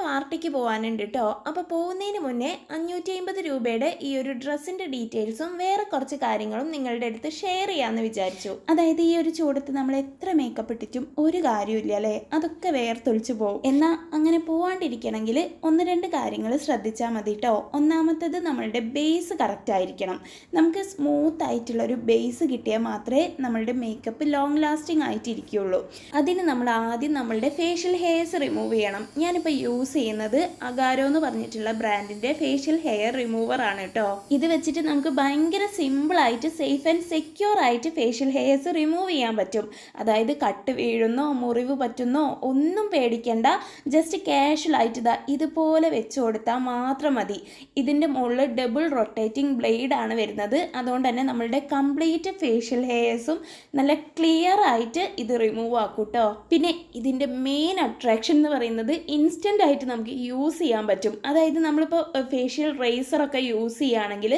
പാർട്ടിക്ക് പോകാനുണ്ട് കേട്ടോ. അപ്പോൾ പോകുന്നതിന് മുന്നേ 550 രൂപയുടെ ഈ ഒരു ഡ്രസ്സിൻ്റെ ഡീറ്റെയിൽസും വേറെ കുറച്ച് കാര്യങ്ങളും നിങ്ങളുടെ അടുത്ത് ഷെയർ ചെയ്യാമെന്ന് വിചാരിച്ചു. അതായത് ഈ ഒരു ചൂടത്ത് നമ്മൾ എത്ര മേക്കപ്പ് ഇട്ടിട്ടും ഒരു കാര്യമില്ല അല്ലേ, അതൊക്കെ വേർത്തൊലിച്ചു പോകും. എന്നാൽ അങ്ങനെ പോവാണ്ടിരിക്കണമെങ്കിൽ 1-2 കാര്യങ്ങൾ ശ്രദ്ധിച്ചാൽ മതി കേട്ടോ. ഒന്നാമത്തത് നമ്മളുടെ ബേസ് കറക്റ്റ് ആയിരിക്കണം. നമുക്ക് സ്മൂത്ത് ആയിട്ടുള്ളൊരു ബേസ് കിട്ടിയാൽ മാത്രമേ നമ്മളുടെ മേക്കപ്പ് ലോങ് ലാസ്റ്റിംഗ് ആയിട്ടിരിക്കുകയുള്ളൂ. അതിന് നമ്മൾ ആദ്യം നമ്മളുടെ ഫേഷ്യൽ ഹെയർസ് റിമൂവ് ചെയ്യണം. ഞാനിപ്പോൾ യൂസ് ചെയ്യുന്നത് അഗാരോ എന്ന് പറഞ്ഞിട്ടുള്ള ബ്രാൻഡിൻ്റെ ഫേഷ്യൽ ഹെയർ റിമൂവർ ആണ് കേട്ടോ. ഇത് വെച്ചിട്ട് നമുക്ക് ഭയങ്കര സിമ്പിളായിട്ട് സേഫ് ആൻഡ് സെക്യൂർ ആയിട്ട് ഫേഷ്യൽ ഹെയർസ് റിമൂവ് ചെയ്യാൻ പറ്റും. അതായത് കട്ട് വീഴുന്നോ മുറിവ് പറ്റുന്നോ ഒന്നും പേടിക്കേണ്ട. ജസ്റ്റ് കാഷ്വലായിട്ട് ഇതുപോലെ വെച്ച് കൊടുത്താൽ മാത്രം മതി. ഇതിൻ്റെ മുകളിൽ ഡബിൾ റൊട്ടേറ്റിംഗ് ബ്ലേഡ് ആണ് വരുന്നത്. അതുകൊണ്ട് തന്നെ നമ്മളുടെ കംപ്ലീറ്റ് ഫേഷ്യൽ ഹെയർസും നല്ല ക്ലിയർ ആയിട്ട് ഇത് റിമൂവ് ആക്കും കേട്ടോ. പിന്നെ ഇതിൻ്റെ മെയിൻ അട്രാക്ഷൻ എന്ന് പറയുന്നത് ഇൻസ്റ്റൻ്റ് ആയിട്ട് നമുക്ക് യൂസ് ചെയ്യാൻ പറ്റും. അതായത് നമ്മളിപ്പോൾ ഫേഷ്യൽ റേസറൊക്കെ യൂസ് ചെയ്യുകയാണെങ്കിൽ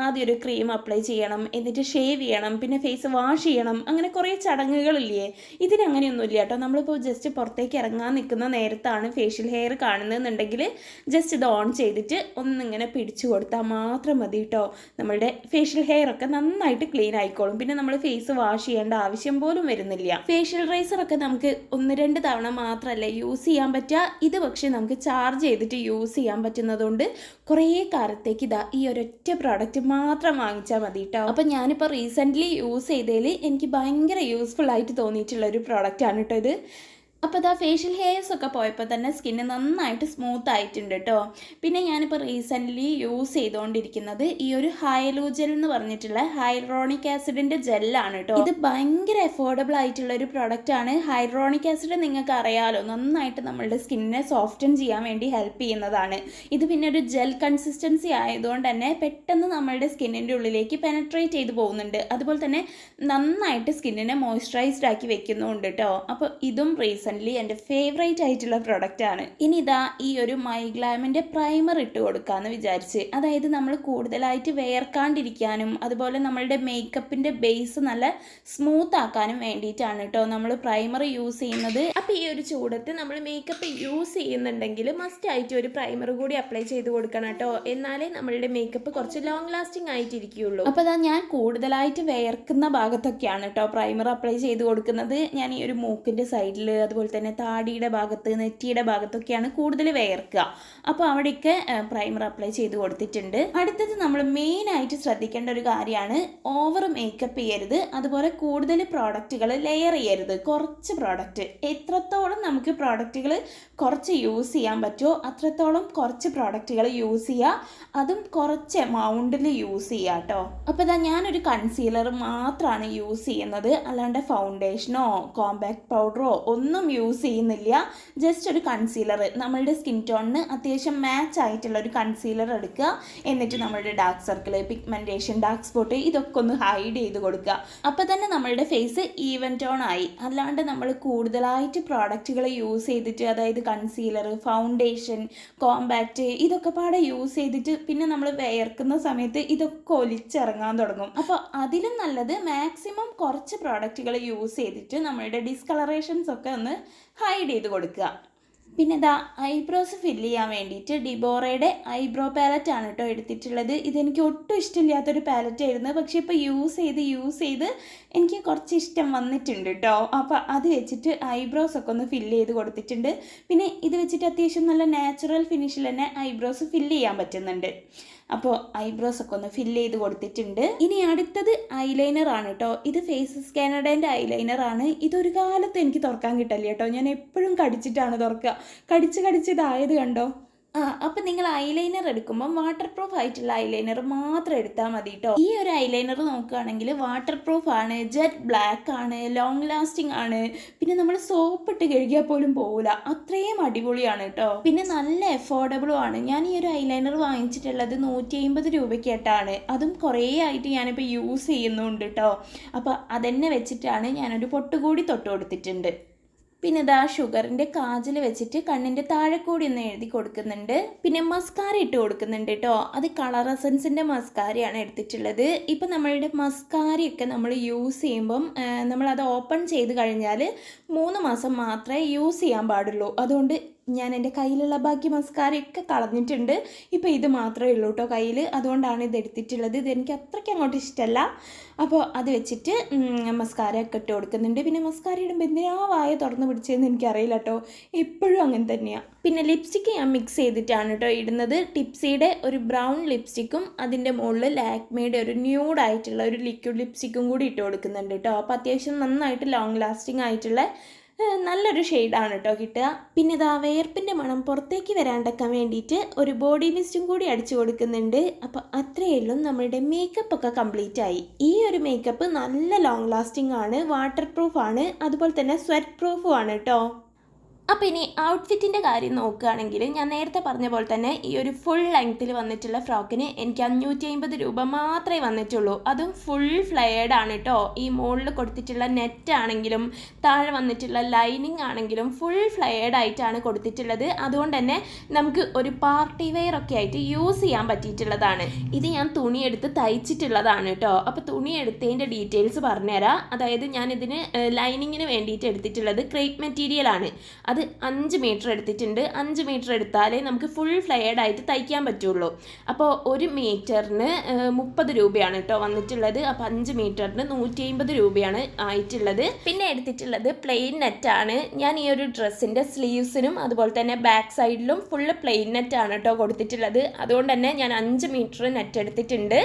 ആദ്യം ഒരു ക്രീം അപ്ലൈ ചെയ്യണം, എന്നിട്ട് ഷേവ് ചെയ്യണം, പിന്നെ ഫേസ് വാഷ് ചെയ്യണം, അങ്ങനെ കുറേ ചടങ്ങുകളില്ലേ. ഇതിനങ്ങനെയൊന്നുമില്ല കേട്ടോ. നമ്മളിപ്പോൾ ജസ്റ്റ് പുറത്തേക്ക് ഇറങ്ങാൻ നിൽക്കുന്ന നേരത്താണ് ഫേഷ്യൽ ഹെയർ കാണുന്നതെന്നുണ്ടെങ്കിൽ ജസ്റ്റ് ഇത് ഓൺ ചെയ്തിട്ട് ഒന്നിങ്ങനെ പിടിച്ചു കൊടുത്താൽ മാത്രം മതി കേട്ടോ. നമ്മളുടെ ഫേഷ്യൽ ഹെയർ ഒക്കെ നന്നായിട്ട് ക്ലീൻ ആയിക്കോളും. പിന്നെ നമ്മൾ ഫേസ് വാഷ് ചെയ്യേണ്ട ആവശ്യം പോലും വരുന്നില്ല. ഫേഷ്യൽ റേസറൊക്കെ നമുക്ക് 1-2 തവണ മാത്രമല്ല യൂസ് ചെയ്യാൻ പറ്റുക. ഇത് പക്ഷേ നമുക്ക് ചാർജ് ചെയ്തിട്ട് യൂസ് ചെയ്യാൻ പറ്റുന്നതുകൊണ്ട് കുറേ കാലത്തേക്ക് ഈ ഒരൊറ്റ പ്രോഡക്റ്റ് മാത്രം വാങ്ങിച്ചാൽ മതി കേട്ടോ. അപ്പം ഞാനിപ്പോൾ റീസെൻ്റ്ലി യൂസ് ചെയ്തതിൽ എനിക്ക് ഭയങ്കര യൂസ്ഫുൾ ആയിട്ട് തോന്നിയിട്ടുള്ളൊരു പ്രോഡക്റ്റാണ് കേട്ടോ ഇത്. അപ്പോൾ ഫേഷ്യൽ ഹെയർസ് ഒക്കെ പോയപ്പോൾ തന്നെ സ്കിന്ന് നന്നായിട്ട് സ്മൂത്ത് ആയിട്ടുണ്ട് കേട്ടോ. പിന്നെ ഞാനിപ്പോൾ റീസെൻ്റ്ലി യൂസ് ചെയ്തുകൊണ്ടിരിക്കുന്നത് ഈ ഒരു ഹൈലൂജൽ എന്ന് പറഞ്ഞിട്ടുള്ള ഹൈഡ്രോണിക് ആസിഡിൻ്റെ ജെല്ലാണ് കേട്ടോ. ഇത് ഭയങ്കര അഫോർഡബിൾ ആയിട്ടുള്ള ഒരു പ്രൊഡക്റ്റാണ്. ഹൈഡ്രോണിക് ആസിഡ് നിങ്ങൾക്ക് അറിയാലോ, നന്നായിട്ട് നമ്മളുടെ സ്കിന്നിനെ സോഫ്റ്റൻ ചെയ്യാൻ വേണ്ടി ഹെൽപ്പ് ചെയ്യുന്നതാണ്. ഇത് പിന്നെ ഒരു ജെൽ കൺസിസ്റ്റൻസി ആയതുകൊണ്ട് തന്നെ പെട്ടെന്ന് നമ്മളുടെ സ്കിന്നിൻ്റെ ഉള്ളിലേക്ക് പെനട്രേറ്റ് ചെയ്ത് പോകുന്നുണ്ട്. അതുപോലെ തന്നെ നന്നായിട്ട് സ്കിന്നിനെ മോയ്സ്ചറൈസ്ഡ് ആക്കി വെക്കുന്നുണ്ട് കേട്ടോ. അപ്പോൾ ഇതും എൻ്റെ ഫേവറേറ്റ് ആയിട്ടുള്ള പ്രൊഡക്റ്റാണ്. ഇനി ഈ ഒരു മൈഗ്ലാമിൻ്റെ പ്രൈമർ ഇട്ട് കൊടുക്കാമെന്ന് വിചാരിച്ച്. അതായത് നമ്മൾ കൂടുതലായിട്ട് വേർക്കാണ്ടിരിക്കാനും അതുപോലെ നമ്മളുടെ മേക്കപ്പിൻ്റെ ബേസ് നല്ല സ്മൂത്ത് ആക്കാനും വേണ്ടിയിട്ടാണ് കേട്ടോ നമ്മൾ പ്രൈമർ യൂസ് ചെയ്യുന്നത്. അപ്പോൾ ഈ ഒരു ചൂടത്ത് നമ്മൾ മേക്കപ്പ് യൂസ് ചെയ്യുന്നുണ്ടെങ്കിൽ മസ്റ്റ് ആയിട്ട് ഒരു പ്രൈമർ കൂടി അപ്ലൈ ചെയ്ത് കൊടുക്കണം കേട്ടോ. എന്നാലേ നമ്മളുടെ മേക്കപ്പ് കുറച്ച് ലോങ് ലാസ്റ്റിംഗ് ആയിട്ടിരിക്കുകയുള്ളൂ. അപ്പോൾ ഞാൻ കൂടുതലായിട്ട് വേർക്കുന്ന ഭാഗത്തൊക്കെയാണ് കേട്ടോ പ്രൈമർ അപ്ലൈ ചെയ്ത് കൊടുക്കുന്നത്. ഞാൻ ഈ ഒരു മൂക്കിൻ്റെ സൈഡിൽ അതുപോലെ തന്നെ താടിയുടെ ഭാഗത്ത് നെറ്റിയുടെ ഭാഗത്തൊക്കെയാണ് കൂടുതൽ വേർക്കുക. അപ്പോൾ അവിടെയൊക്കെ പ്രൈമർ അപ്ലൈ ചെയ്ത് കൊടുത്തിട്ടുണ്ട്. അടുത്തത് നമ്മൾ മെയിനായിട്ട് ശ്രദ്ധിക്കേണ്ട ഒരു കാര്യമാണ് ഓവർ മേക്കപ്പ് ചെയ്യരുത്. അതുപോലെ കൂടുതൽ പ്രോഡക്റ്റുകൾ ലെയർ ചെയ്യരുത്. കുറച്ച് പ്രോഡക്റ്റ്, എത്രത്തോളം നമുക്ക് പ്രോഡക്റ്റുകൾ കുറച്ച് യൂസ് ചെയ്യാൻ പറ്റുമോ അത്രത്തോളം കുറച്ച് പ്രോഡക്റ്റുകൾ യൂസ് ചെയ്യുക. അതും കുറച്ച് എമൗണ്ടിൽ യൂസ് ചെയ്യുക കേട്ടോ. അപ്പോൾ ഞാനൊരു കൺസീലർ മാത്രമാണ് യൂസ് ചെയ്യുന്നത്. അല്ലാണ്ട് ഫൗണ്ടേഷനോ കോമ്പാക്ട് പൗഡറോ ഒന്നും യൂസ് ചെയ്യുന്നില്ല. ജസ്റ്റ് ഒരു കൺസീലർ, നമ്മളുടെ സ്കിൻ ടോണിന് അത്യാവശ്യം മാച്ച് ആയിട്ടുള്ള ഒരു കൺസീലർ എടുക്കുക. എന്നിട്ട് നമ്മളുടെ dark circle, pigmentation, dark spot ഇതൊക്കെ ഒന്ന് ഹൈഡ് ചെയ്ത് കൊടുക്കുക. അപ്പോൾ തന്നെ നമ്മളുടെ ഫേസ് ഈവൻ ടോൺ ആയി. അല്ലാണ്ട് നമ്മൾ കൂടുതലായിട്ട് പ്രോഡക്റ്റുകൾ യൂസ് ചെയ്തിട്ട്, അതായത് കൺസീലർ, ഫൗണ്ടേഷൻ, കോമ്പാക്റ്റ് ഇതൊക്കെ പാടെ യൂസ് ചെയ്തിട്ട് പിന്നെ നമ്മൾ വേർക്കുന്ന സമയത്ത് ഇതൊക്കെ ഒലിച്ചിറങ്ങാൻ തുടങ്ങും. അപ്പോൾ അതിലും നല്ലത് മാക്സിമം കുറച്ച് പ്രോഡക്റ്റുകൾ യൂസ് ചെയ്തിട്ട് നമ്മളുടെ ഡിസ്കളറേഷൻസ് ഒക്കെ ഒന്ന് ഹൈഡ് ചെയ്ത് കൊടുക്കുക. പിന്നെ ഐബ്രോസ് ഫില്ല് ചെയ്യാൻ വേണ്ടിയിട്ട് ഡിബോറയുടെ ഐബ്രോ പാലറ്റ് ആണ് കേട്ടോ എടുത്തിട്ടുള്ളത്. ഇതെനിക്ക് ഒട്ടും ഇഷ്ടമില്ലാത്തൊരു പാലറ്റ് ആയിരുന്നു. പക്ഷേ ഇപ്പോൾ യൂസ് ചെയ്ത് എനിക്ക് കുറച്ച് ഇഷ്ടം വന്നിട്ടുണ്ട് കേട്ടോ. അപ്പോൾ അത് വെച്ചിട്ട് ഐബ്രോസ് ഒക്കെ ഒന്ന് ഫില്ല് ചെയ്ത് കൊടുത്തിട്ടുണ്ട്. പിന്നെ ഇത് വെച്ചിട്ട് അത്യാവശ്യം നല്ല നാച്ചുറൽ ഫിനിഷിൽ തന്നെ ഐബ്രോസ് ഫില്ല് ചെയ്യാൻ പറ്റുന്നുണ്ട്. അപ്പോൾ ഐബ്രോസ് ഒക്കെ ഒന്ന് ഫില്ല് ചെയ്ത് കൊടുത്തിട്ടുണ്ട്. ഇനി അടുത്തത് ഐലൈനർ ആണ് കേട്ടോ. ഇത് ഫേസസ് കാനഡേൻ്റെ ഐലൈനർ ആണ്. ഇതൊരു കാലത്ത് എനിക്ക് തുറക്കാൻ കിട്ടില്ല കേട്ടോ. ഞാൻ എപ്പോഴും കടിച്ചിട്ടാണ് തുറക്കുക. കടിച്ചിതായത് കണ്ടോ. അപ്പം നിങ്ങൾ ഐലൈനർ എടുക്കുമ്പോൾ വാട്ടർ പ്രൂഫ് ആയിട്ടുള്ള ഐലൈനർ മാത്രം എടുത്താൽ മതി കേട്ടോ. ഈ ഒരു ഐലൈനർ നോക്കുകയാണെങ്കിൽ വാട്ടർ പ്രൂഫ് ആണ്, ജെറ്റ് ബ്ലാക്ക് ആണ്, ലോങ് ലാസ്റ്റിംഗ് ആണ്. പിന്നെ നമ്മൾ സോപ്പ് ഇട്ട് കഴുകിയാൽ പോലും പോകില്ല, അത്രയും അടിപൊളിയാണ് കേട്ടോ. പിന്നെ നല്ല അഫോർഡബിളും ആണ്. ഞാൻ ഈ ഒരു ഐലൈനർ വാങ്ങിച്ചിട്ടുള്ളത് 150 രൂപയ്ക്കായിട്ടാണ്. അതും കുറേ ആയിട്ട് ഞാനിപ്പോൾ യൂസ് ചെയ്യുന്നുണ്ട് കേട്ടോ. അപ്പോൾ അതെന്നെ വെച്ചിട്ടാണ് ഞാനൊരു പൊട്ട് കൂടി തൊട്ട് കൊടുത്തിട്ടുണ്ട്. പിന്നെ ഷുഗറിൻ്റെ കാജൽ വെച്ചിട്ട് കണ്ണിൻ്റെ താഴെ കൂടി ഒന്ന് എഴുതി കൊടുക്കുന്നുണ്ട്. പിന്നെ മസ്കാര ഇട്ട് കൊടുക്കുന്നുണ്ട് കേട്ടോ. അത് കളർ എസൻസിൻ്റെ മസ്കാരയാണ് എടുത്തിട്ടുള്ളത്. ഇപ്പം നമ്മളുടെ മസ്കാരയൊക്കെ നമ്മൾ യൂസ് ചെയ്യുമ്പം നമ്മളത് ഓപ്പൺ ചെയ്ത് കഴിഞ്ഞാൽ 3 മാസം മാത്രമേ യൂസ് ചെയ്യാൻ പാടുള്ളൂ. അതുകൊണ്ട് ഞാൻ എൻ്റെ കയ്യിലുള്ള ബാക്കി മസ്കാരയൊക്കെ കളഞ്ഞിട്ടുണ്ട്. ഇപ്പോൾ ഇത് മാത്രമേ ഉള്ളൂ കേട്ടോ കയ്യിൽ. അതുകൊണ്ടാണ് ഇത് എടുത്തിട്ടുള്ളത്. ഇതെനിക്ക് അത്രയ്ക്ക് അങ്ങോട്ട് ഇഷ്ടമല്ല. അപ്പോൾ അത് വെച്ചിട്ട് മസ്കാര ഒക്കെ ഇട്ട് കൊടുക്കുന്നുണ്ട്. പിന്നെ മസ്കാര ഇടുമ്പോൾ എന്തിനാ വായ തുറന്ന് പിടിച്ചതെന്ന് എനിക്കറിയില്ല കേട്ടോ. എപ്പോഴും അങ്ങനെ തന്നെയാണ്. പിന്നെ ലിപ്സ്റ്റിക്ക് ഞാൻ മിക്സ് ചെയ്തിട്ടാണ് കേട്ടോ ഇടുന്നത്. ടിപ്സിയുടെ ഒരു ബ്രൗൺ ലിപ്സ്റ്റിക്കും അതിൻ്റെ മുകളിൽ ലാക്മേയുടെ ഒരു ന്യൂഡായിട്ടുള്ള ഒരു ലിക്വിഡ് ലിപ്സ്റ്റിക്കും കൂടി ഇട്ട് കൊടുക്കുന്നുണ്ട് കേട്ടോ. അപ്പോൾ അത്യാവശ്യം നന്നായിട്ട് ലോങ് ലാസ്റ്റിംഗ് ആയിട്ടുള്ള നല്ലൊരു ഷെയ്ഡാണ് കേട്ടോ കിട്ടുക. പിന്നെ ഇതാ വേർപ്പിൻ്റെ മണം പുറത്തേക്ക് വരാണ്ടക്കാൻ വേണ്ടിയിട്ട് ഒരു ബോഡി മിസ്റ്റും കൂടി അടിച്ചു കൊടുക്കുന്നുണ്ട്. അപ്പോൾ അത്രയേ ഉള്ളൂ, നമ്മളുടെ മേക്കപ്പ് ഒക്കെ കംപ്ലീറ്റ് ആയി. ഈ ഒരു മേക്കപ്പ് നല്ല ലോങ് ലാസ്റ്റിംഗ് ആണ്, വാട്ടർ പ്രൂഫ് ആണ്, അതുപോലെ തന്നെ സ്വെറ്റ് പ്രൂഫും ആണ് കേട്ടോ. അപ്പോൾ ഇനി ഔട്ട്ഫിറ്റിൻ്റെ കാര്യം നോക്കുകയാണെങ്കിൽ ഞാൻ നേരത്തെ പറഞ്ഞ പോലെ തന്നെ ഈ ഒരു ഫുൾ ലെങ്ത്തിൽ വന്നിട്ടുള്ള ഫ്രോക്കിന് എനിക്ക് 550 രൂപ മാത്രമേ വന്നിട്ടുള്ളൂ. അതും ഫുൾ ഫ്ലെയർഡ് ആണ് കേട്ടോ. ഈ മുകളിൽ കൊടുത്തിട്ടുള്ള നെറ്റ് ആണെങ്കിലും താഴെ വന്നിട്ടുള്ള ലൈനിങ് ആണെങ്കിലും ഫുൾ ഫ്ലെയർഡ് ആയിട്ടാണ് കൊടുത്തിട്ടുള്ളത്. അതുകൊണ്ട് തന്നെ നമുക്ക് ഒരു പാർട്ടി വെയർ ഒക്കെ ആയിട്ട് യൂസ് ചെയ്യാൻ പറ്റിയിട്ടുള്ളതാണ്. ഇത് ഞാൻ തുണിയെടുത്ത് തയ്ച്ചിട്ടുള്ളതാണ് കേട്ടോ. അപ്പോൾ തുണിയെടുത്തതിൻ്റെ ഡീറ്റെയിൽസ് പറഞ്ഞുതരാം. അതായത് ഞാനിതിന് ലൈനിങ്ങിന് വേണ്ടിയിട്ട് എടുത്തിട്ടുള്ളത് ക്രേപ്പ് മെറ്റീരിയലാണ്. അത് 5 മീറ്റർ എടുത്തിട്ടുണ്ട്. 5 മീറ്റർ എടുത്താലേ നമുക്ക് ഫുൾ ഫ്ലെയർഡ് ആയിട്ട് തയ്ക്കാൻ പറ്റുള്ളൂ. അപ്പോൾ 1 മീറ്ററിന് 30 രൂപയാണ് കേട്ടോ വന്നിട്ടുള്ളത്. അപ്പോൾ 5 മീറ്ററിന് 150 രൂപയാണ് ആയിട്ടുള്ളത്. പിന്നെ എടുത്തിട്ടുള്ളത് പ്ലെയിൻ നെറ്റാണ്. ഞാൻ ഈ ഒരു ഡ്രസ്സിൻ്റെ സ്ലീവ്സിനും അതുപോലെ തന്നെ ബാക്ക് സൈഡിലും ഫുള്ള് പ്ലെയിൻ നെറ്റാണ് കേട്ടോ കൊടുത്തിട്ടുള്ളത്. അതുകൊണ്ട് തന്നെ ഞാൻ 5 മീറ്റർ നെറ്റ് എടുത്തിട്ടുണ്ട്.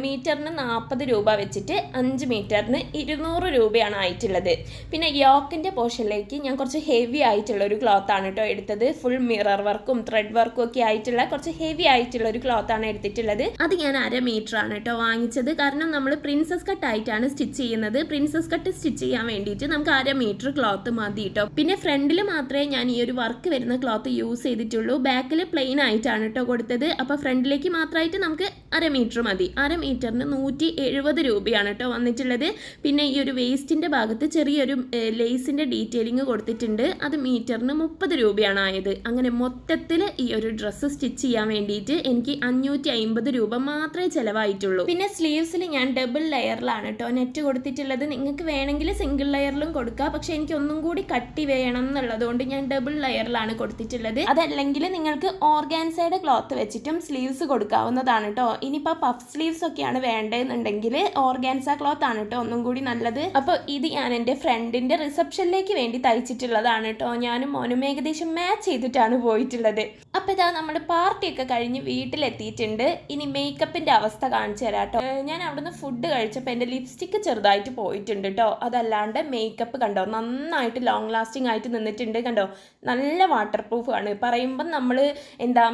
മീറ്ററിന് 40 രൂപ വെച്ചിട്ട് 5 മീറ്ററിന് 200 രൂപയാണ് ആയിട്ടുള്ളത്. പിന്നെ യോക്കിൻ്റെ പോർഷനിലേക്ക് ഞാൻ കുറച്ച് ഹെവി ആയിട്ടുള്ള ഒരു ക്ലോത്താണ് കേട്ടോ എടുത്തത്. ഫുൾ മിറർ വർക്കും ത്രെഡ് വർക്കും ഒക്കെ ആയിട്ടുള്ള കുറച്ച് ഹെവി ആയിട്ടുള്ള ഒരു ക്ലോത്താണ് എടുത്തിട്ടുള്ളത്. അത് ഞാൻ 1/2 മീറ്റർ ആണ് കേട്ടോ വാങ്ങിച്ചത്. കാരണം നമ്മൾ പ്രിൻസസ് കട്ട് ആയിട്ടാണ് സ്റ്റിച്ച് ചെയ്യുന്നത്. പ്രിൻസസ് കട്ട് സ്റ്റിച്ച് ചെയ്യാൻ വേണ്ടിയിട്ട് നമുക്ക് 1/2 മീറ്റർ ക്ലോത്ത് മതി കേട്ടോ. പിന്നെ ഫ്രണ്ടിൽ മാത്രമേ ഞാൻ ഈ ഒരു വർക്ക് വരുന്ന ക്ലോത്ത് യൂസ് ചെയ്തിട്ടുള്ളൂ. ബാക്കിൽ പ്ലെയിൻ ആയിട്ടാണ് കേട്ടോ കൊടുത്തത്. അപ്പോൾ ഫ്രണ്ടിലേക്ക് മാത്രമായിട്ട് നമുക്ക് 1/2 മീറ്റർ മതി. 1/2 മീറ്ററിന് 170 രൂപയാണ് കേട്ടോ വന്നിട്ടുള്ളത്. പിന്നെ ഈ ഒരു വേസ്റ്റിൻ്റെ ഭാഗത്ത് ചെറിയൊരു ലേസിൻ്റെ ഡീറ്റെയിലിംഗ് കൊടുത്തിട്ടുണ്ട്. അത് മീറ്ററിന് 30 രൂപയാണ് ആയത്. അങ്ങനെ മൊത്തത്തിൽ ഈ ഒരു ഡ്രസ്സ് സ്റ്റിച്ച് ചെയ്യാൻ വേണ്ടിയിട്ട് എനിക്ക് 550 രൂപ മാത്രമേ ചിലവായിട്ടുള്ളൂ. പിന്നെ സ്ലീവ്സിൽ ഞാൻ ഡബിൾ ലെയറിലാണ് കേട്ടോ നെറ്റ് കൊടുത്തിട്ടുള്ളത്. നിങ്ങൾക്ക് വേണമെങ്കിൽ സിംഗിൾ ലെയറിലും കൊടുക്കാം. പക്ഷെ എനിക്ക് ഒന്നും കൂടി കട്ടി വേണം എന്നുള്ളതുകൊണ്ട് ഞാൻ ഡബിൾ ലെയറിലാണ് കൊടുത്തിട്ടുള്ളത്. അതല്ലെങ്കിൽ നിങ്ങൾക്ക് ഓർഗാൻസയുടെ ക്ലോത്ത് വെച്ചിട്ടും സ്ലീവ്സ് കൊടുക്കാവുന്നതാണ് കേട്ടോ. ഇനിയിപ്പോൾ പഫ് സ്ലീവ്സ് ഒക്കെയാണ് വേണ്ടതെന്നുണ്ടെങ്കിൽ ഓർഗാൻസ ക്ലോത്ത് ആണ് കേട്ടോ ഒന്നും കൂടി നല്ലത്. അപ്പോൾ ഇത് ഞാൻ എൻ്റെ ഫ്രണ്ടിൻ്റെ റിസപ്ഷനിലേക്ക് വേണ്ടി തയ്ച്ചിട്ടുള്ളതാണ് കേട്ടോ. ഞാനും മോനും ഏകദേശം മാച്ച് ചെയ്തിട്ടാണ് പോയിട്ടുള്ളത്. അപ്പോൾ ഇതാ നമ്മൾ പാർട്ടിയൊക്കെ കഴിഞ്ഞ് വീട്ടിലെത്തിയിട്ടുണ്ട്. ഇനി മേക്കപ്പിൻ്റെ അവസ്ഥ കാണിച്ചു തരാം കേട്ടോ. ഞാൻ അവിടുന്ന് ഫുഡ് കഴിച്ചപ്പോൾ എൻ്റെ ലിപ്സ്റ്റിക്ക് ചെറുതായിട്ട് പോയിട്ടുണ്ട് കേട്ടോ. അതല്ലാണ്ട് മേക്കപ്പ് കണ്ടോ നന്നായിട്ട് ലോങ് ലാസ്റ്റിംഗ് ആയിട്ട് നിന്നിട്ടുണ്ട്. കണ്ടോ നല്ല വാട്ടർ പ്രൂഫ് ആണ്. പറയുമ്പം നമ്മൾ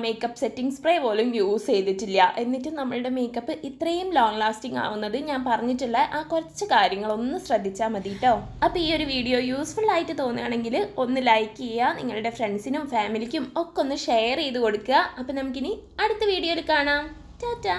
മേക്കപ്പ് സെറ്റിംഗ് സ്പ്രേ പോലും യൂസ് ചെയ്തിട്ടില്ല. എന്നിട്ട് നമ്മളുടെ മേക്കപ്പ് ഇത്രയും ലോങ് ലാസ്റ്റിംഗ് ആവുന്നത് ഞാൻ പറഞ്ഞിട്ടുള്ള ആ കുറച്ച് കാര്യങ്ങളൊന്ന് ശ്രദ്ധിച്ചാൽ മതി കേട്ടോ. അപ്പോൾ ഈ ഒരു വീഡിയോ യൂസ്ഫുൾ ആയിട്ട് തോന്നുകയാണെങ്കിൽ ഒന്ന് ലൈക്ക് ചെയ്യുക, നിങ്ങളുടെ ഫ്രണ്ട്സിനും ഫാമിലിക്കും ഒക്കെ ഒന്ന് ഷെയർ ചെയ്ത് കൊടുക്കുക. അപ്പോൾ നമുക്കിനി അടുത്ത വീഡിയോയിൽ കാണാം. ടാറ്റാ.